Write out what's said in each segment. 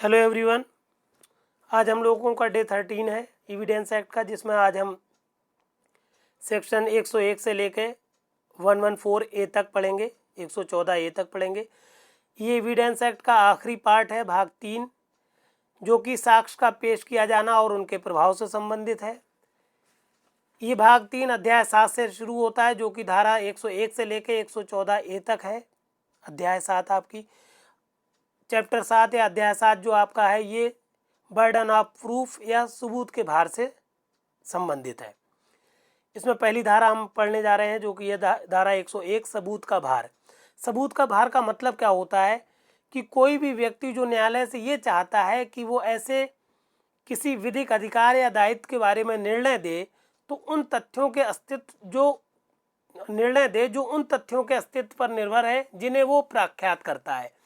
Hello everyone. आज हम लोगों का डे 13 है एविडेंस एक्ट का, जिसमें आज हम सेक्शन 101 से लेके 114 ए तक पढ़ेंगे, 114 ए तक पढ़ेंगे। ये एविडेंस एक्ट का आखिरी पार्ट है, भाग 3, जो कि साक्ष्य का पेश किया जाना और उनके प्रभाव से संबंधित है। ये भाग 3 अध्याय 7 से शुरू होता है, जो कि धारा 101 से लेके 114 ए तक है। अध्याय 7 आपकी चैप्टर 7 या अध्याय 7 जो आपका है, ये बर्डन ऑफ प्रूफ या सबूत के भार से संबंधित है। इसमें पहली धारा हम पढ़ने जा रहे हैं, जो कि यह धारा 101 सबूत का भार। सबूत का भार का मतलब क्या होता है कि कोई भी व्यक्ति जो न्यायालय से ये चाहता है कि वो ऐसे किसी विधिक अधिकार या दायित्व के बारे में निर्णय दे, तो उन तथ्यों के अस्तित्व जो उन तथ्यों के अस्तित्व पर निर्भर है जिन्हें वो प्रख्यात करता है,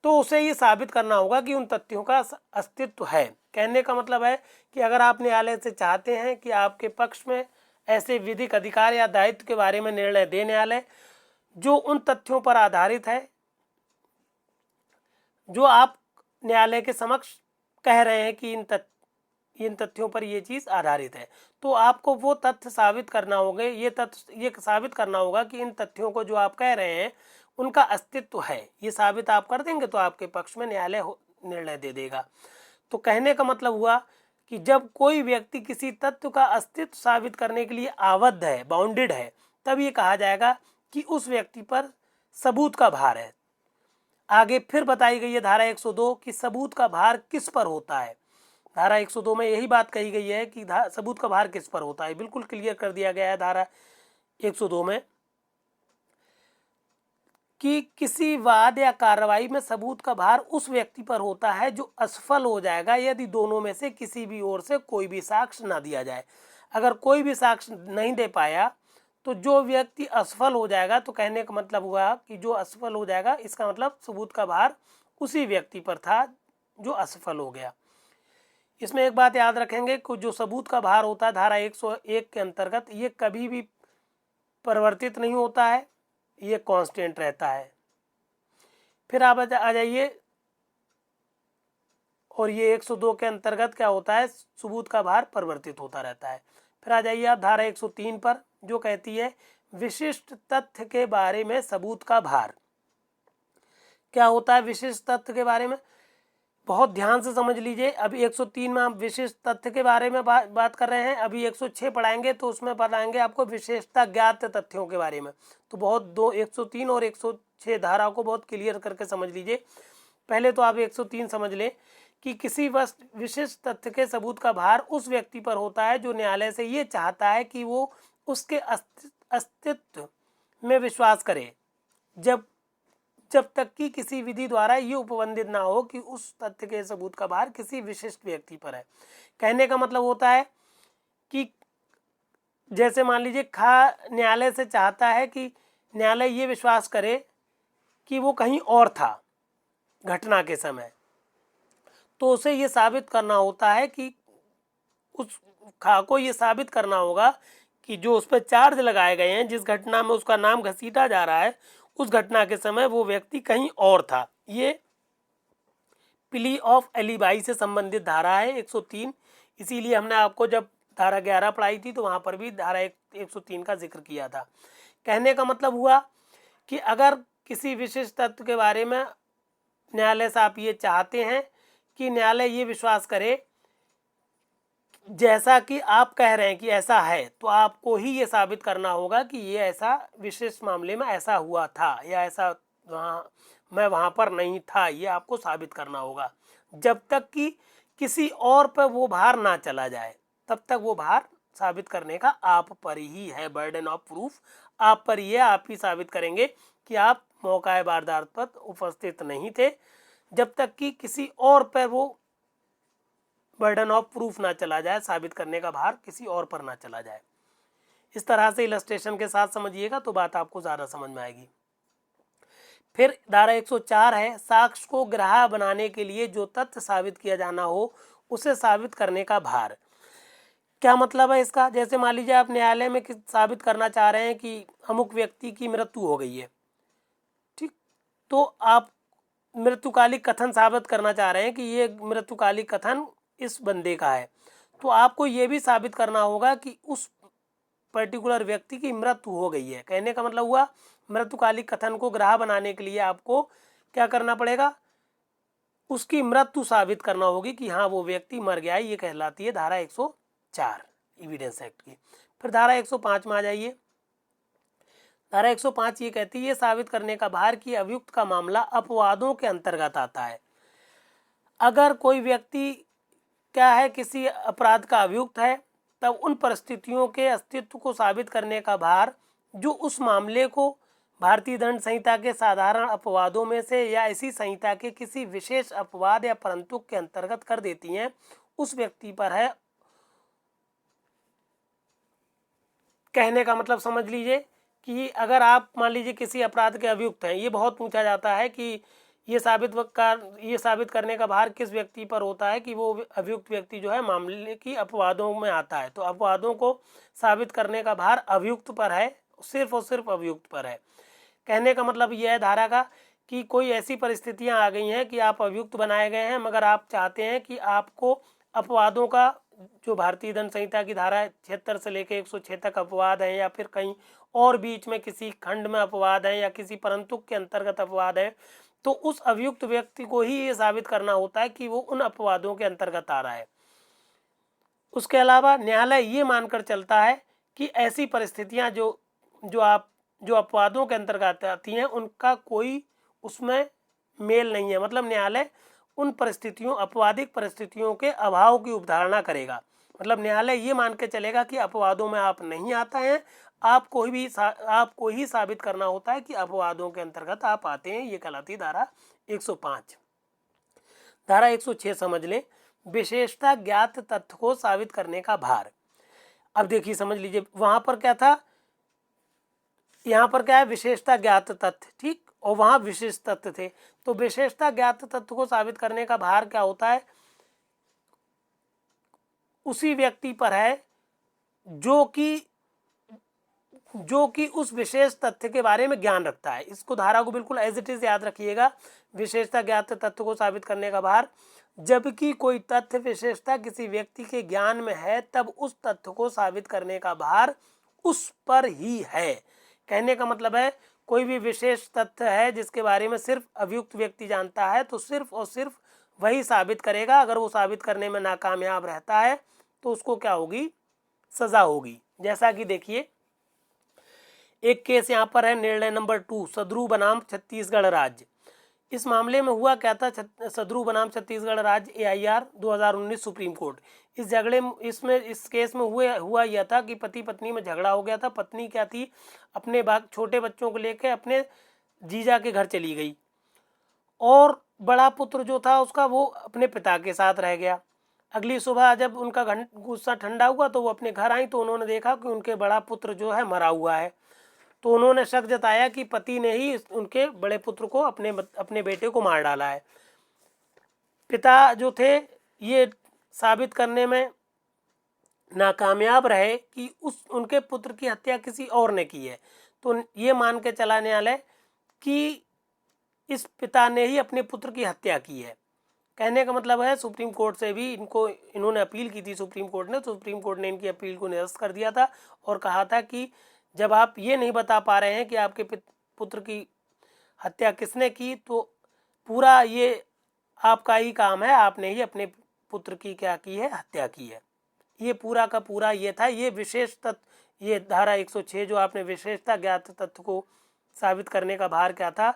तो उसे ये साबित करना होगा कि उन तथ्यों का अस्तित्व है। कहने का मतलब है कि अगर आप न्यायालय से चाहते हैं कि आपके पक्ष में ऐसे विधिक अधिकार या दायित्व के बारे में निर्णय दे न्यायालय, जो उन तथ्यों पर आधारित है जो आप न्यायालय के समक्ष कह रहे हैं कि इन तथ्यों पर ये चीज़ आधारित है, तो आपको वो तथ्य साबित करना होगा। ये साबित करना होगा कि इन तथ्यों को जो आप कह रहे हैं उनका अस्तित्व है। ये साबित आप कर देंगे तो आपके पक्ष में न्यायालय निर्णय दे देगा। तो कहने का मतलब हुआ कि जब कोई व्यक्ति किसी तत्व का अस्तित्व साबित करने के लिए आबद्ध है, बाउंडेड है, तब ये कहा जाएगा कि उस व्यक्ति पर सबूत का भार है। आगे फिर बताई गई है धारा 102 कि सबूत का भार किस पर होता है। धारा 102 में यही बात कही गई है कि सबूत का भार किस पर होता है, बिल्कुल क्लियर कर दिया गया है धारा 102 में कि किसी वाद या कार्रवाई में सबूत का भार उस व्यक्ति पर होता है जो असफल हो जाएगा यदि दोनों में से किसी भी ओर से कोई भी साक्ष्य ना दिया जाए। अगर कोई भी साक्ष्य नहीं दे पाया तो जो व्यक्ति असफल हो जाएगा, तो कहने का मतलब हुआ कि जो असफल हो जाएगा, इसका मतलब सबूत का भार उसी व्यक्ति पर था जो असफल हो गया। इसमें एक बात याद रखेंगे कि जो सबूत का भार होता है धारा 101 के अंतर्गत, ये कभी भी परिवर्तित नहीं होता है, ये कांस्टेंट रहता है। फिर आप आ जाइए, और ये 102 के अंतर्गत क्या होता है, सबूत का भार परिवर्तित होता रहता है। फिर आ जाइए आप धारा 103 पर, जो कहती है विशिष्ट तथ्य के बारे में सबूत का भार। क्या होता है विशिष्ट तथ्य के बारे में, बहुत ध्यान से समझ लीजिए। अभी 103 में आप विशिष्ट तथ्य के बारे में बात कर रहे हैं, अभी 106 पढ़ाएंगे तो उसमें बताएंगे आपको विशेषता ज्ञात तथ्यों के बारे में। तो बहुत 103 और 106 धारा को बहुत क्लियर करके समझ लीजिए। पहले तो आप 103 समझ लें कि किसी विशिष्ट तथ्य के सबूत का भार उस व्यक्ति पर होता है जो न्यायालय से ये चाहता है कि वो उसके अस्तित्व में विश्वास करे, जब तक कि किसी विधि द्वारा ये उपबंधित ना हो कि उस तथ्य के सबूत का भार किसी विशिष्ट व्यक्ति पर है। कहने का मतलब होता है कि जैसे मान लीजिए न्यायालय से चाहता है कि न्यायालय ये विश्वास करे कि वो कहीं और था घटना के समय, तो उसे ये साबित करना होता है कि उस खा को ये साबित करना होगा कि जो उस पर चार्ज लगाए गए हैं, जिस घटना में उसका नाम घसीटा जा रहा है, उस घटना के समय वो व्यक्ति कहीं और था। ये प्ली ऑफ एलिबाई से संबंधित धारा है 103। इसीलिए हमने आपको जब धारा 11 पढ़ाई थी तो वहाँ पर भी धारा 103 का जिक्र किया था। कहने का मतलब हुआ कि अगर किसी विशिष्ट तत्व के बारे में न्यायालय से आप ये चाहते हैं कि न्यायालय ये विश्वास करे जैसा कि आप कह रहे हैं कि ऐसा है, तो आपको ही ये साबित करना होगा कि ये ऐसा विशेष मामले में ऐसा हुआ था, या ऐसा मैं वहाँ पर नहीं था, ये आपको साबित करना होगा। जब तक कि किसी और पर वो भार ना चला जाए, तब तक वो भार साबित करने का आप पर ही है। बर्डन ऑफ प्रूफ आप पर ही है, आप ही साबित करेंगे कि आप मौका वारदात पर उपस्थित नहीं थे, जब तक कि किसी और पर वो बर्डन ऑफ प्रूफ ना चला जाए, साबित करने का भार किसी और पर ना चला जाए। इस तरह से इलस्ट्रेशन के साथ समझिएगा तो बात आपको ज़्यादा समझ में आएगी। फिर धारा 104 है, साक्ष्य को ग्राह्य बनाने के लिए जो तथ्य साबित किया जाना हो उसे साबित करने का भार। क्या मतलब है इसका, जैसे मान लीजिए आप न्यायालय में साबित करना चाह रहे हैं कि अमुक व्यक्ति की मृत्यु हो गई है, ठीक, तो आप मृत्युकालिक कथन साबित करना चाह रहे हैं कि ये मृत्युकालिक कथन इस बंदे का है, तो आपको ये भी साबित करना होगा कि उस पर्टिकुलर व्यक्ति की मृत्यु हो गई है। कहने का मतलब हुआ मृत्युकालिक कथन को ग्राह्य बनाने के लिए आपको क्या करना पड़ेगा, उसकी मृत्यु साबित करना होगी कि हाँ वो व्यक्ति मर गया है। ये कहलाती है धारा 104 एविडेंस एक्ट की। फिर धारा 105 में आ जाइए। धारा 105 ये कहती है, ये साबित करने का भार कि अभियुक्त का मामला अपवादों के अंतर्गत आता है। अगर कोई व्यक्ति क्या है, किसी अपराध का अभियुक्त है, तब उन परिस्थितियों के अस्तित्व को साबित करने का भार जो उस मामले को भारतीय दंड संहिता के साधारण अपवादों में से या इसी संहिता के किसी विशेष अपवाद या परंतु के अंतर्गत कर देती हैं, उस व्यक्ति पर है। कहने का मतलब समझ लीजिए कि अगर आप मान लीजिए किसी अपराध के अभियुक्त हैं, ये बहुत पूछा जाता है कि ये साबित करने का भार किस व्यक्ति पर होता है कि वो अभियुक्त व्यक्ति जो है मामले की अपवादों में आता है। तो अपवादों को साबित करने का भार अभियुक्त पर है, सिर्फ और सिर्फ अभियुक्त पर है। कहने का मतलब यह है धारा का कि कोई ऐसी परिस्थितियां आ गई हैं कि आप अभियुक्त बनाए गए हैं, मगर आप चाहते हैं कि आपको अपवादों का, जो भारतीय दंड संहिता की धारा 76 से लेकर 106 तक अपवाद है, या फिर कहीं और बीच में किसी खंड में अपवाद है या किसी परंतु के अंतर्गत अपवाद है, तो उस अभियुक्त व्यक्ति को ही ये साबित करना होता है कि वो उन अपवादों के अंतर्गत आ रहा है। उसके अलावा न्यायालय ये मानकर चलता है कि ऐसी परिस्थितियां जो अपवादों के अंतर्गत आती हैं, उनका कोई उसमें मेल नहीं है। मतलब न्यायालय उन परिस्थितियों, अपवादिक परिस्थितियों के अभाव की उपधारणा करेगा। मतलब न्यायालय ये मान के चलेगा कि अपवादों में आप नहीं आता हैं, आपको ही साबित करना होता है कि अपवादों के अंतर्गत आप आते हैं। ये कहलाती धारा 105। धारा 106 समझ लें, विशेषता ज्ञात तथ्य को साबित करने का भार। अब देखिए समझ लीजिए, वहां पर क्या था, यहाँ पर क्या है, विशेषता ज्ञात तथ्य, ठीक, और वहां विशेष तथ्य थे। तो विशेषता ज्ञात तथ्य को साबित करने का भार क्या होता है, उसी व्यक्ति पर है जो कि उस विशेष तथ्य के बारे में ज्ञान रखता है। इसको धारा को बिल्कुल एज इट इज याद रखिएगा। विशेषता ज्ञात तथ्य को साबित करने का भार, जबकि कोई तथ्य विशेषता किसी व्यक्ति के ज्ञान में है, तब उस तथ्य को साबित करने का भार उस पर ही है। कहने का मतलब है, कोई भी विशेष तथ्य है जिसके बारे में सिर्फ अभियुक्त व्यक्ति जानता है, तो सिर्फ और सिर्फ वही साबित करेगा। अगर वो साबित करने में नाकामयाब रहता है तो उसको क्या होगी, सजा होगी। जैसा कि देखिए एक केस यहाँ पर है, निर्णय नंबर 2, सदरू बनाम छत्तीसगढ़ राज्य। इस मामले में हुआ क्या था, सदरू बनाम छत्तीसगढ़ राज्य AIR 2019 सुप्रीम कोर्ट। इस झगड़े इस केस में हुआ यह था कि पति पत्नी में झगड़ा हो गया था। पत्नी क्या थी, अपने छोटे बच्चों को लेकर अपने जीजा के घर चली गई, और बड़ा पुत्र जो था उसका वो अपने पिता के साथ रह गया। अगली सुबह जब उनका गुस्सा ठंडा हुआ तो वो अपने घर आई, तो उन्होंने देखा कि उनके बड़ा पुत्र जो है मरा हुआ है। तो उन्होंने शक जताया कि पति ने ही उनके बड़े पुत्र को, अपने बेटे को मार डाला है। पिता जो थे ये साबित करने में नाकामयाब रहे कि उनके पुत्र की हत्या किसी और ने की है। तो ये मान के चला न्यायालय कि इस पिता ने ही अपने पुत्र की हत्या की है। कहने का मतलब है, सुप्रीम कोर्ट से भी इन्होंने अपील की थी सुप्रीम कोर्ट ने, तो सुप्रीम कोर्ट ने इनकी अपील को निरस्त कर दिया था और कहा था कि जब आप ये नहीं बता पा रहे हैं कि आपके पुत्र की हत्या किसने की, तो पूरा ये आपका ही काम है, आपने ही अपने पुत्र की क्या की है, हत्या की है। ये पूरा का पूरा ये था। ये विशेष तथ्य, ये धारा 106 जो आपने विशेषता ज्ञात तथ्य को साबित करने का भार क्या था,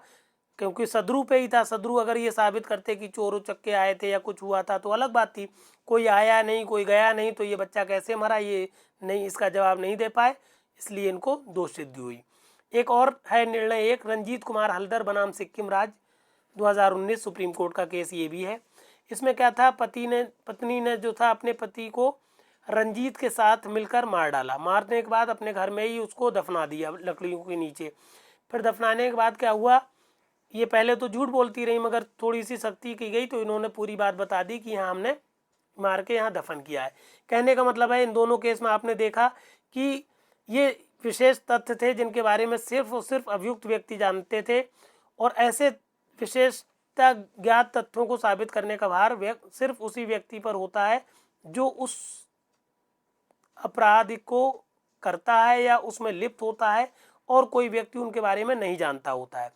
क्योंकि सदरू पे ही था। सदरू अगर ये साबित करते कि चोर उचक्के आए थे या कुछ हुआ था तो अलग बात थी। कोई आया नहीं, कोई गया नहीं, तो ये बच्चा कैसे मरा, ये नहीं, इसका जवाब नहीं दे पाए, इसलिए इनको दोष सिद्धि हुई। एक और है निर्णय 1, रंजीत कुमार हल्दर बनाम सिक्किम राज्य 2019 सुप्रीम कोर्ट का केस ये भी है। इसमें क्या था, पत्नी ने जो था अपने पति को रंजीत के साथ मिलकर मार डाला। मारने के बाद अपने घर में ही उसको दफना दिया लकड़ियों के नीचे। फिर दफनाने के बाद क्या हुआ, ये पहले तो झूठ बोलती रही, मगर थोड़ी सी सख्ती की गई तो इन्होंने पूरी बात बता दी कि हाँ हमने मार के यहाँ दफन किया है। कहने का मतलब है, इन दोनों केस में आपने देखा कि ये विशेष तथ्य थे जिनके बारे में सिर्फ और सिर्फ अभियुक्त व्यक्ति जानते थे, और ऐसे विशेष ज्ञात तथ्यों को साबित करने का भार सिर्फ उसी व्यक्ति पर होता है जो उस अपराध को करता है या उसमें लिप्त होता है और कोई व्यक्ति उनके बारे में नहीं जानता होता है।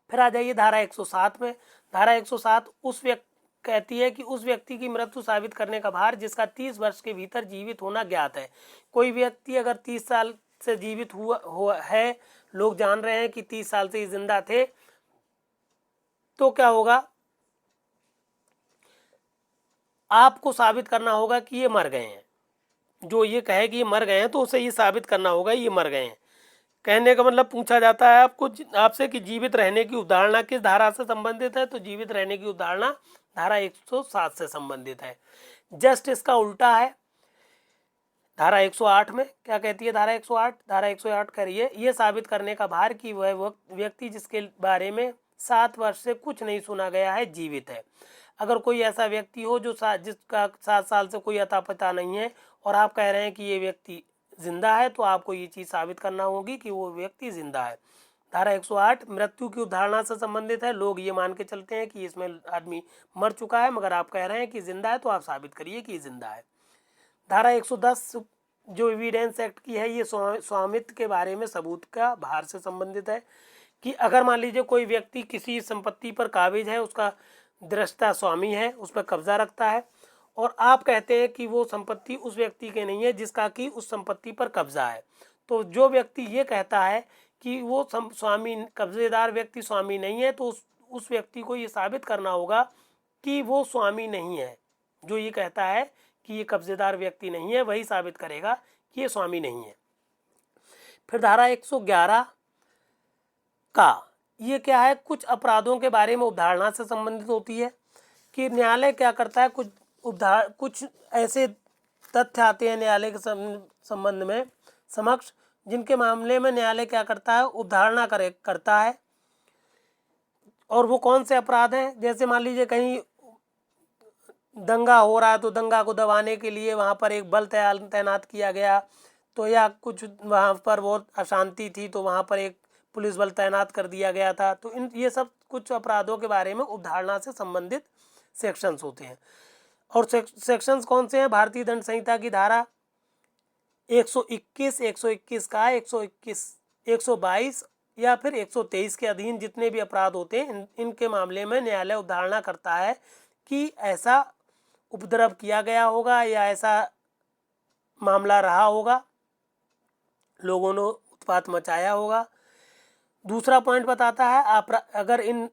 फिर आ जाइए धारा 107 में। धारा 107 कहती है कि उस व्यक्ति की मृत्यु साबित करने का भार जिसका 30 वर्ष के भीतर जीवित होना ज्ञात है। कोई व्यक्ति अगर 30 साल से जीवित हुआ है, लोग जान रहे हैं कि 30 साल से जिंदा थे, तो क्या होगा, आपको साबित करना होगा कि ये मर गए हैं। जो ये कहे कि ये मर गए हैं तो उसे ये साबित करना होगा ये मर गए हैं। कहने का मतलब पूछा जाता है आपसे कि जीवित रहने की अवधारणा किस धारा से संबंधित है, तो जीवित रहने की अवधारणा धारा 107 से संबंधित है। जस्ट इसका उल्टा है धारा 108 में। क्या कहती है धारा 108? धारा 108 कह रही है ये साबित करने का भार कि वह व्यक्ति जिसके बारे में 7 वर्ष से कुछ नहीं सुना गया है जीवित है। अगर कोई ऐसा व्यक्ति हो जो जिसका 7 साल से कोई अता पता नहीं है और आप कह रहे हैं कि ये व्यक्ति जिंदा है, तो आपको ये चीज़ साबित करना होगी कि वो व्यक्ति जिंदा है। धारा 108 मृत्यु की अवधारणा से संबंधित है। लोग ये मान के चलते हैं कि इसमें आदमी मर चुका है, मगर आप कह रहे हैं कि जिंदा है, तो आप साबित करिए कि जिंदा है। धारा 110 जो एविडेंस एक्ट की है, ये स्वामित्व के बारे में सबूत का भार से संबंधित है कि अगर मान लीजिए कोई व्यक्ति किसी संपत्ति पर काबिज है, उसका दृष्टा स्वामी है, उस पर कब्जा रखता है, और आप कहते हैं कि वो संपत्ति उस व्यक्ति के नहीं है जिसका कि उस संपत्ति पर कब्जा है, तो जो व्यक्ति ये कहता है कि वो स्वामी कब्जेदार व्यक्ति स्वामी नहीं है, तो उस व्यक्ति को ये साबित करना होगा कि वो स्वामी नहीं है। जो ये कहता है कि ये कब्जेदार व्यक्ति नहीं है, वही साबित करेगा कि ये स्वामी नहीं है। फिर धारा 111 का ये क्या है, कुछ अपराधों के बारे में अवधारणा से संबंधित होती है कि न्यायालय क्या करता है, कुछ ऐसे तथ्य आते हैं न्यायालय के संबंध में समक्ष, जिनके मामले में न्यायालय क्या करता है, अवधारणा करता है। और वो कौन से अपराध हैं? जैसे मान लीजिए कहीं दंगा हो रहा है, तो दंगा को दबाने के लिए वहाँ पर एक बल तैनात किया गया, तो या कुछ वहाँ पर बहुत अशांति थी तो वहाँ पर एक पुलिस बल तैनात कर दिया गया था। तो ये सब कुछ अपराधों के बारे में अवधारणा से संबंधित सेक्शंस होते हैं। और सेक्शंस कौन से हैं? भारतीय दंड संहिता की धारा 121, 121 का 121, 122 या फिर 123 के अधीन जितने भी अपराध होते हैं, इनके मामले में न्यायालय अवधारणा करता है कि ऐसा उपद्रव किया गया होगा या ऐसा मामला रहा होगा, लोगों ने उत्पात मचाया होगा। दूसरा पॉइंट बताता है अगर इन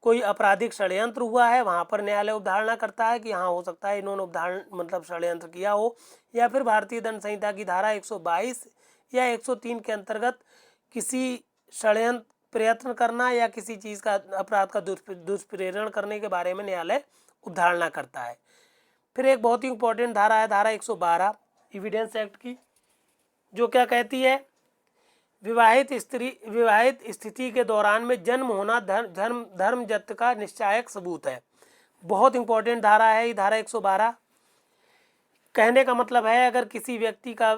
कोई आपराधिक षड्यंत्र हुआ है, वहाँ पर न्यायालय अवधारणा करता है कि हाँ हो सकता है इन्होंने षड्यंत्र किया हो। या फिर भारतीय दंड संहिता की धारा 122 या 103 के अंतर्गत किसी षड्यंत्र प्रयत्न करना या किसी चीज़ का अपराध का दुष्प्रेरण करने के बारे में न्यायालय अवधारणा करता है। फिर एक बहुत ही इंपॉर्टेंट धारा है धारा 112 एविडेंस एक्ट की, जो क्या कहती है, विवाहित स्थिति के दौरान में जन्म होना धर्म जत्थ का निश्चायक सबूत है। बहुत इंपॉर्टेंट धारा है ये धारा 112। कहने का मतलब है अगर किसी व्यक्ति का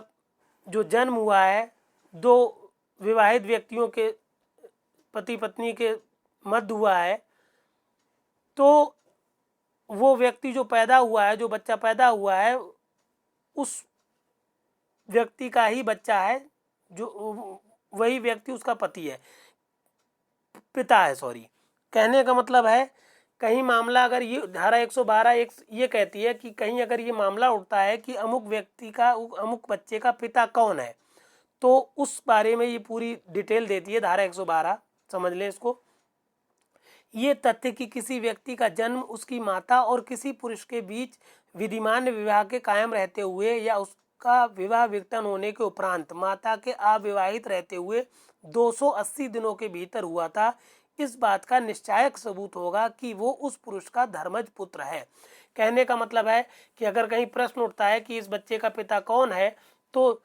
जो जन्म हुआ है, दो विवाहित व्यक्तियों के पति पत्नी के मध्य हुआ है, तो वो व्यक्ति जो पैदा हुआ है, जो बच्चा पैदा हुआ है, उस व्यक्ति का ही बच्चा है, जो वही व्यक्ति उसका पति है, पिता है, सॉरी। कहने का मतलब है कहीं मामला अगर ये धारा 112 ये कहती है कि कहीं अगर ये मामला उठता है कि अमुक व्यक्ति का अमुक बच्चे का पिता कौन है, तो उस बारे में ये पूरी डिटेल देती है धारा 112। समझ लें इसको। ये तथ्य कि किसी व्यक्ति का जन्म उसकी माता और किसी पुरुष के बीच विधिमान्य विवाह के कायम रहते हुए या उसका विवाह विघटन होने के उपरांत माता के अविवाहित रहते हुए 280 दिनों के भीतर हुआ था, इस बात का निश्चायक सबूत होगा कि वो उस पुरुष का धर्मज पुत्र है। कहने का मतलब है कि अगर कहीं प्रश्न उठता है कि इस बच्चे का पिता कौन है, तो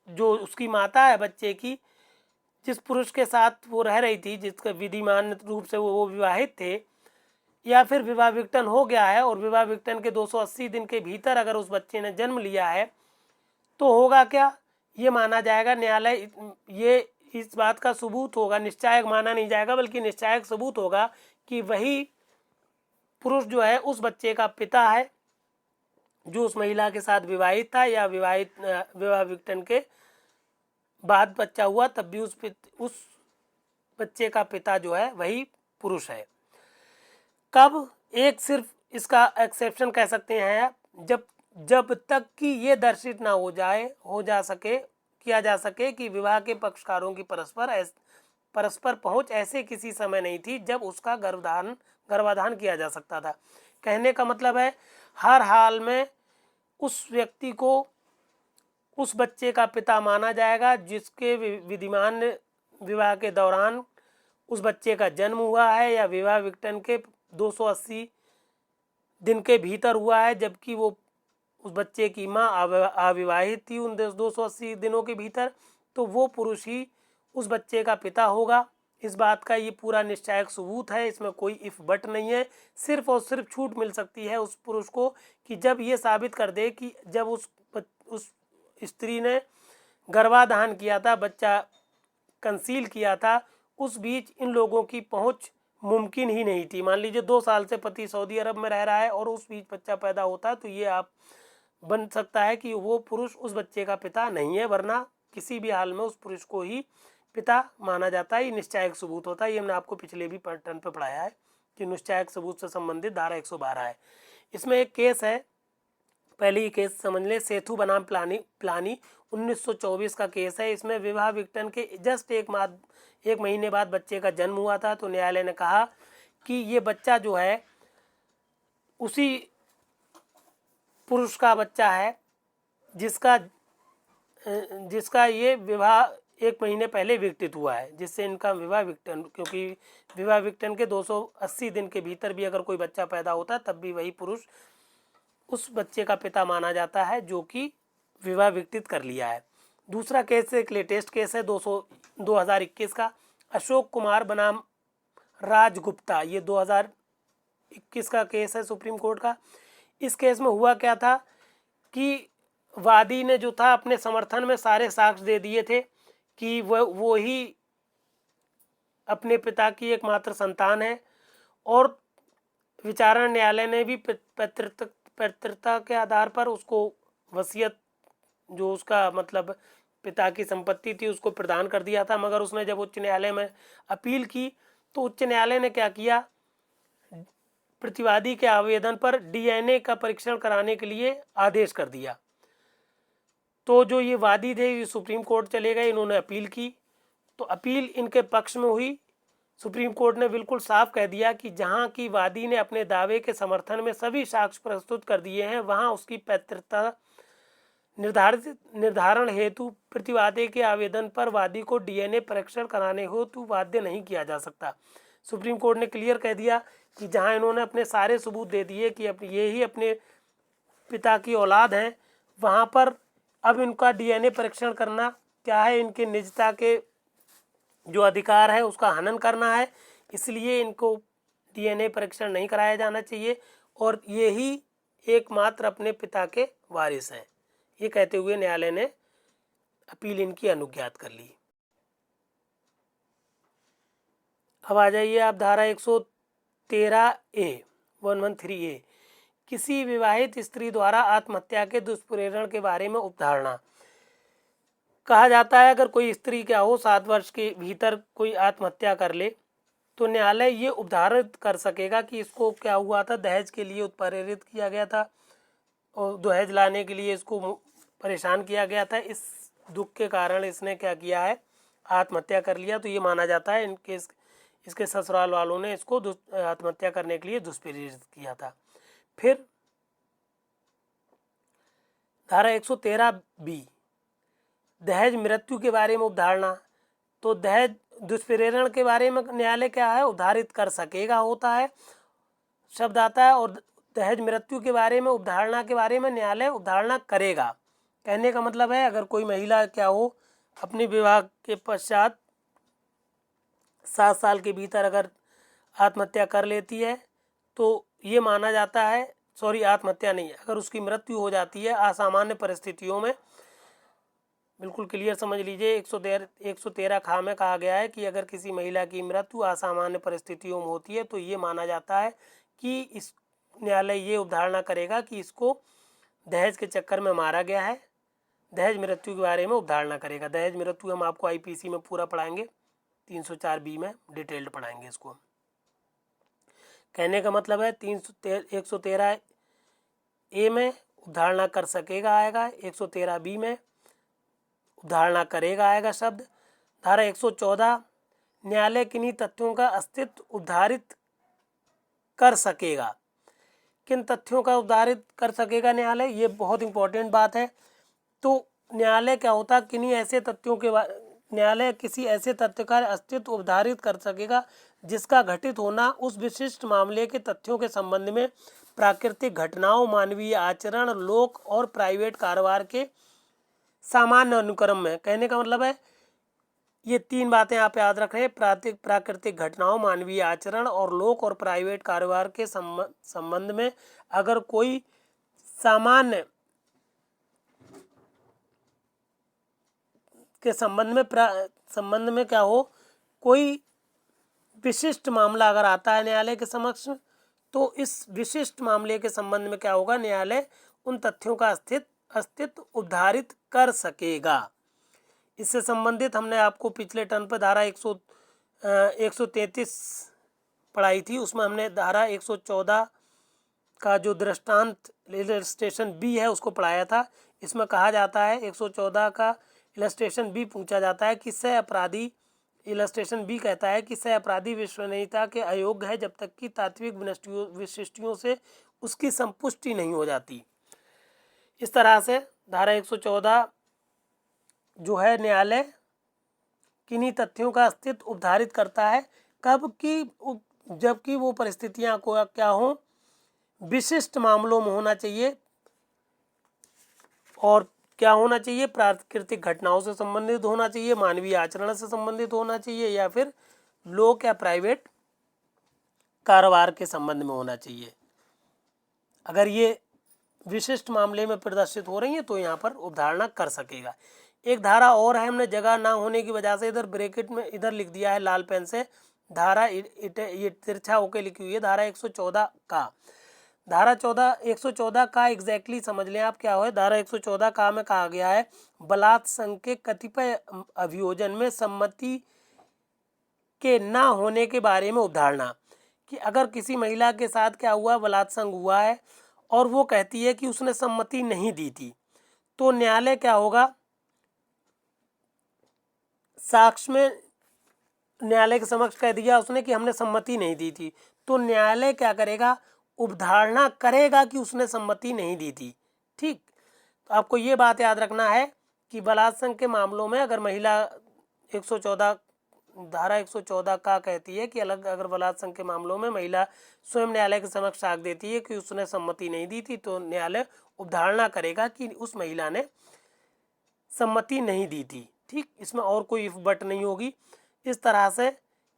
जो उसकी माता है बच्चे की, जिस पुरुष के साथ वो रह रही थी, जिसका विधिमान रूप से वो विवाहित थे, या फिर विवाह विघटन हो गया है और विवाह विघटन के 280 दिन के भीतर अगर उस बच्चे ने जन्म लिया है, तो होगा क्या, ये माना जाएगा, न्यायालय ये इस बात का सबूत होगा, निश्चायक माना नहीं जाएगा बल्कि निश्चायक सबूत होगा कि वही पुरुष जो है उस बच्चे का पिता है जो उस महिला के साथ विवाहित था, या विवाह विघटन के बाद बच्चा हुआ तब भी उस बच्चे का पिता जो है वही पुरुष है। कब एक सिर्फ इसका एक्सेप्शन कह सकते हैं, जब तक कि ये दर्शित ना किया जा सके कि विवाह के पक्षकारों की परस्पर पहुंच ऐसे किसी समय नहीं थी जब उसका गर्भाधान किया जा सकता था। कहने का मतलब है हर हाल में उस व्यक्ति को उस बच्चे का पिता माना जाएगा जिसके विधिमान विवाह के दौरान उस बच्चे का जन्म हुआ है या विवाह विघटन के 280 दिन के भीतर हुआ है, जबकि वो उस बच्चे की माँ अविवाहित थी उन 280 दिनों के भीतर, तो वो पुरुष ही उस बच्चे का पिता होगा। इस बात का ये पूरा निश्चायक सबूत है, इसमें कोई इफ बट नहीं है। सिर्फ और सिर्फ छूट मिल सकती है उस पुरुष को कि जब ये साबित कर दे कि जब उस स्त्री ने गर्भाधान किया था, बच्चा कंसील किया था, उस बीच इन लोगों की पहुंच मुमकिन ही नहीं थी। मान लीजिए 2 साल से पति सऊदी अरब में रह रहा है और उस बीच बच्चा पैदा होता है, तो ये आप बन सकता है कि वो पुरुष उस बच्चे का पिता नहीं है, वरना किसी भी हाल में उस पुरुष को ही पिता माना जाता है। ये निश्चायक सबूत होता है। ये हमने आपको पिछले भी टर्न पे पढ़ाया है कि निश्चायक सबूत से संबंधित धारा 112 है। इसमें एक केस है, पहले ही केस समझ लें, सेथु बनाम प्लानी 1924 का केस है। इसमें विवाह विघटन के जस्ट एक महीने बाद बच्चे का जन्म हुआ था, तो न्यायालय ने कहा कि ये बच्चा जो है उसी पुरुष का बच्चा है जिसका ये विवाह 1 महीने पहले विघटित हुआ है, जिससे इनका विवाह विघटन, क्योंकि विवाह विघटन के 280 दिन के भीतर भी अगर कोई बच्चा पैदा होता है तब भी वही पुरुष उस बच्चे का पिता माना जाता है जो कि विवाह विघटित कर लिया है। दूसरा केस एक लेटेस्ट केस है 2021 का, अशोक कुमार बनाम राजगुप्ता, ये 2021 का केस है सुप्रीम कोर्ट का। इस केस में हुआ क्या था कि वादी ने जो था अपने समर्थन में सारे साक्ष्य दे दिए थे कि वो ही अपने पिता की एकमात्र संतान है, और विचारण न्यायालय ने भी पैतृकता के आधार पर उसको वसीयत, जो उसका मतलब पिता की संपत्ति थी, उसको प्रदान कर दिया था। मगर उसने जब उच्च न्यायालय में अपील की तो उच्च न्यायालय ने क्या किया, प्रतिवादी के आवेदन पर डीएनए का परीक्षण कराने के लिए आदेश कर दिया। तो जो ये वादी थे ये सुप्रीम कोर्ट चले गए, इन्होंने अपील की, तो अपील इनके पक्ष में हुई। सुप्रीम कोर्ट ने बिल्कुल साफ कह दिया कि जहां की वादी ने अपने दावे के समर्थन में सभी साक्ष्य प्रस्तुत कर दिए हैं, वहां उसकी पैतृकता निर्धारण हेतु प्रतिवादी के आवेदन पर वादी को डीएनए परीक्षण कराने हेतु बाध्य नहीं किया जा सकता। सुप्रीम कोर्ट ने क्लियर कह दिया कि जहां इन्होंने अपने सारे सबूत दे दिए कि ये ही अपने पिता की औलाद हैं, वहां पर अब इनका डीएनए परीक्षण करना क्या है, इनके निजता के जो अधिकार है उसका हनन करना है, इसलिए इनको डीएनए परीक्षण नहीं कराया जाना चाहिए और ये ही एकमात्र अपने पिता के वारिस हैं। ये कहते हुए न्यायालय ने अपील इनकी अनुज्ञात कर ली। अब आ जाइए आप धारा 113A किसी विवाहित स्त्री द्वारा आत्महत्या के दुष्प्रेरण के बारे में उपधारणा। कहा जाता है अगर कोई स्त्री क्या हो 7 वर्ष के भीतर कोई आत्महत्या कर ले तो न्यायालय ये उपधारित कर सकेगा कि इसको क्या हुआ था, दहेज के लिए उत्प्रेरित किया गया था और दहेज लाने के लिए इसको परेशान किया गया था, इस दुख के कारण इसने क्या किया है, आत्महत्या कर लिया। तो ये माना जाता है इसके ससुराल वालों ने इसको आत्महत्या करने के लिए दुष्प्रेरित किया था। फिर धारा 113B दहेज मृत्यु के बारे में उपधारणा। तो दहेज दुष्प्रेरण के बारे में न्यायालय क्या है, उद्धारित कर सकेगा होता है शब्द आता है, और दहेज मृत्यु के बारे में उपधारणा के बारे में न्यायालय उपधारणा करेगा। कहने का मतलब है अगर कोई महिला क्या हो अपने विवाह के पश्चात 7 साल के भीतर अगर आत्महत्या कर लेती है तो ये माना जाता है, आत्महत्या नहीं, अगर उसकी मृत्यु हो जाती है असामान्य परिस्थितियों में बिल्कुल क्लियर समझ लीजिए। 113 खा में कहा गया है कि अगर किसी महिला की मृत्यु असामान्य परिस्थितियों में होती है तो ये माना जाता है कि इस न्यायालय ये अवधारणा करेगा कि इसको दहेज के चक्कर में मारा गया है। दहेज मृत्यु के बारे में अवधारणा करेगा। दहेज मृत्यु हम आपको आईपीसी में पूरा पढ़ाएंगे, 304B में डिटेल्ड पढ़ाएंगे इसको। कहने का मतलब है 113A में अवधारणा कर सकेगा आएगा, 113B में अवधारणा करेगा आएगा शब्द। धारा 114 न्यायालय किन्हीं तथ्यों का अस्तित्व उद्धारित कर सकेगा। किन तथ्यों का उद्धारित कर सकेगा न्यायालय, ये बहुत इंपॉर्टेंट बात है। तो न्यायालय क्या होता, किन्हीं ऐसे तथ्यों के न्यायालय किसी ऐसे तथ्य का अस्तित्व उद्धारित कर सकेगा जिसका घटित होना उस विशिष्ट मामले के तथ्यों के संबंध में प्राकृतिक घटनाओं, मानवीय आचरण, लोक और प्राइवेट कारोबार के सामान्य अनुक्रम में। कहने का मतलब है ये तीन बातें आप याद रख रहे हैं, प्राकृतिक घटनाओं, मानवीय आचरण और लोक और प्राइवेट कारोबार के संबंध में अगर कोई सामान्य के संबंध में क्या हो, कोई विशिष्ट मामला अगर आता है न्यायालय के समक्ष, तो इस विशिष्ट मामले के संबंध में क्या होगा, न्यायालय उन तथ्यों का अस्तित्व उद्धारित कर सकेगा। इससे संबंधित हमने आपको पिछले टर्म पर धारा 133 पढ़ाई थी, उसमें हमने धारा 114 का जो दृष्टांत इलस्ट्रेशन बी है उसको पढ़ाया था। इसमें कहा जाता है 114 का इलस्ट्रेशन बी पूछा जाता है कि सह अपराधी, इलस्ट्रेशन बी कहता है कि सह अपराधी विश्वसनीयता के अयोग्य है जब तक कि तात्विक विशिष्टियों से उसकी संपुष्टि नहीं हो जाती। इस तरह से धारा 114 जो है न्यायालय किन्हीं तथ्यों का अस्तित्व उद्धारित करता है, कब कि जबकि वो परिस्थितियां को क्या हो, विशिष्ट मामलों में होना चाहिए और क्या होना चाहिए, प्राकृतिक घटनाओं से संबंधित होना चाहिए, मानवीय आचरण से संबंधित होना चाहिए या फिर लोक या प्राइवेट कारोबार के संबंध में होना चाहिए। अगर ये विशिष्ट मामले में प्रदर्शित हो रही है तो यहाँ पर अवधारणा कर सकेगा। एक धारा और है, हमने जगह ना होने की वजह से इधर ब्रैकेट में इधर लिख दिया है लाल पेन से, धारा ये तिरछा होकर लिखी हुई है, धारा 114 का। धारा 114 का एग्जैक्टली समझ लें आप क्या हो। धारा 114 का में कहा गया है बलात्संग के कतिपय अभियोजन में सम्मति के ना होने के बारे में अवधारणा, कि अगर किसी महिला के साथ क्या हुआ, बलात्संग हुआ है और वो कहती है कि उसने सम्मति नहीं दी थी, तो न्यायालय क्या होगा, साक्ष्य में न्यायालय के समक्ष कह दिया उसने कि हमने सम्मति नहीं दी थी, तो न्यायालय क्या करेगा, अवधारणा करेगा कि उसने सम्मति नहीं दी थी। ठीक, तो आपको ये बात याद रखना है कि बलात्संग के मामलों में अगर महिला 114 धारा 114 का कहती है कि अगर बलात्संग के मामलों में महिला स्वयं न्यायालय के समक्ष साक्ष्य देती है कि उसने सम्मति नहीं दी थी, तो न्यायालय अवधारणा करेगा कि उस महिला ने सम्मति नहीं दी थी। ठीक, इसमें और कोई इफ बट नहीं होगी। इस तरह से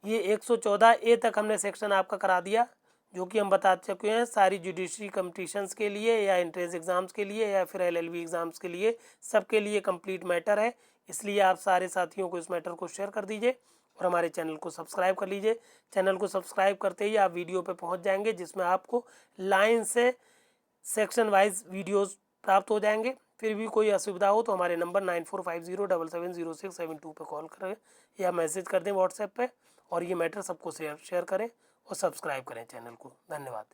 ये 114A तक हमने सेक्शन आपका करा दिया, जो कि हम बता चुके हैं सारी जुडिशरी कम्पिटिशन्स के लिए या एंट्रेंस एग्ज़ाम्स के लिए या फिर LLB एग्ज़ाम्स के लिए, सबके लिए कंप्लीट मैटर है। इसलिए आप सारे साथियों को इस मैटर को शेयर कर दीजिए और हमारे चैनल को सब्सक्राइब कर लीजिए। चैनल को सब्सक्राइब करते ही आप वीडियो पे पहुंच जाएंगे जिसमें आपको लाइन से सेक्शन वाइज वीडियोस प्राप्त हो जाएंगे। फिर भी कोई असुविधा हो तो हमारे नंबर 9450770672 पे कॉल करें या मैसेज कर दें व्हाट्सएप पे, और ये मैटर सबको शेयर करें और सब्सक्राइब करें चैनल को। धन्यवाद।